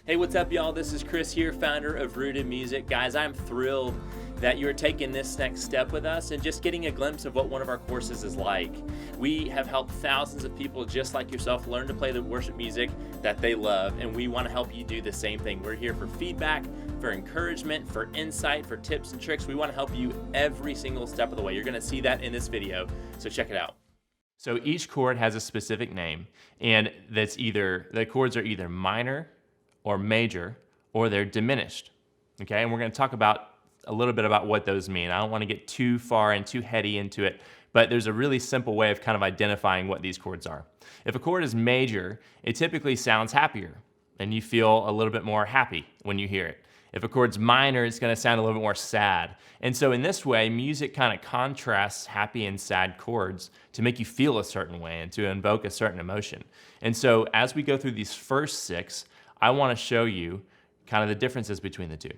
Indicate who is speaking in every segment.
Speaker 1: Hey, what's up, y'all? This is Chris here, founder of Rooted Music. Guys, I'm thrilled that you're taking this next step with us and just getting a glimpse of what one of our courses is like. We have helped thousands of people just like yourself learn to play the worship music that they love, and we want to help you do the same thing. We're here for feedback, for encouragement, for insight, for tips and tricks. We want to help you every single step of the way. You're going to see that in this video, so check it out. So each chord has a specific name, and the chords are either minor or major, or they're diminished. Okay, and we're going to talk about a little bit about what those mean. I don't want to get too far and too heady into it, but there's a really simple way of kind of identifying what these chords are. If a chord is major, it typically sounds happier, and you feel a little bit more happy when you hear it. If a chord's minor, it's going to sound a little bit more sad. And so in this way, music kind of contrasts happy and sad chords to make you feel a certain way and to invoke a certain emotion. And so as we go through these first 6, I want to show you kind of the differences between the two.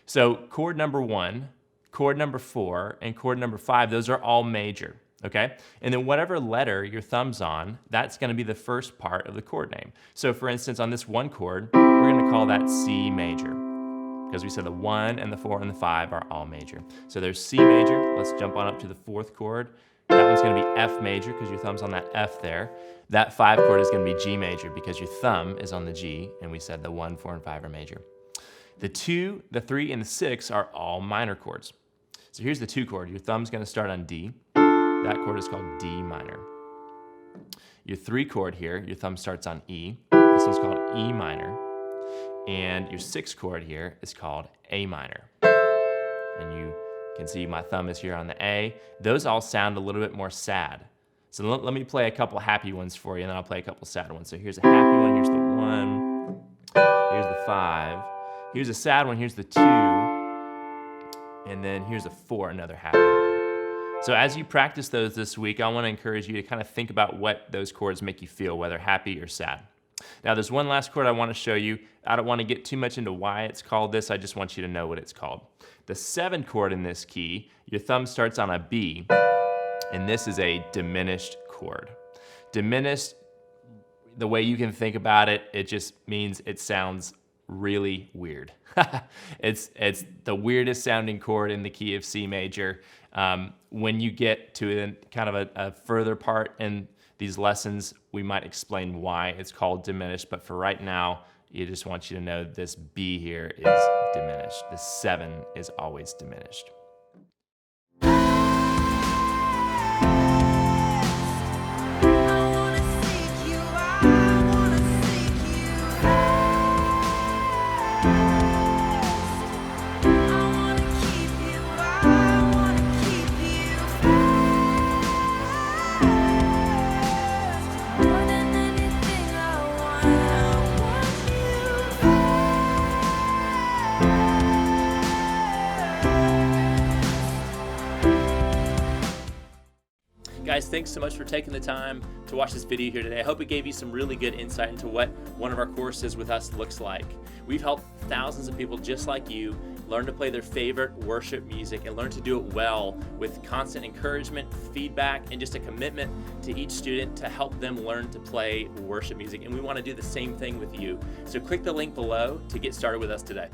Speaker 1: So chord number 1, chord number 4, and chord number 5, those are all major, okay? And then whatever letter your thumb's on, that's going to be the first part of the chord name. So for instance, on this one chord, we're going to call that C major, because we said the 1 and the 4 and the 5 are all major. So there's C major. Let's jump on up to the 4th chord. That one's going to be F major because your thumb's on that F there. That 5 chord is going to be G major because your thumb is on the G, and we said the 1, 4, and 5 are major. The 2, the 3, and the 6 are all minor chords. So here's the 2 chord. Your thumb's going to start on D. That chord is called D minor. Your 3 chord here, your thumb starts on E. This one's called E minor. And your 6 chord here is called A minor. And you can see my thumb is here on the A. Those all sound a little bit more sad. So let me play a couple happy ones for you, and then I'll play a couple sad ones. So here's a happy one, here's the 1, here's the 5, here's a sad one, here's the 2, and then here's a 4, another happy one. So as you practice those this week, I want to encourage you to kind of think about what those chords make you feel, whether happy or sad. Now there's one last chord I want to show you. I don't want to get too much into why it's called this, I just want you to know what it's called. The 7 chord in this key, your thumb starts on a B, and this is a diminished chord. Diminished, the way you can think about it, it just means it sounds really weird. It's the weirdest sounding chord in the key of C major. When you get to kind of a further part in these lessons, we might explain why it's called diminished, but for right now, I just want you to know this B here is diminished. The 7 is always diminished. Guys, thanks so much for taking the time to watch this video here today. I hope it gave you some really good insight into what one of our courses with us looks like. We've helped thousands of people just like you learn to play their favorite worship music and learn to do it well with constant encouragement, feedback, and just a commitment to each student to help them learn to play worship music. And we want to do the same thing with you. So click the link below to get started with us today.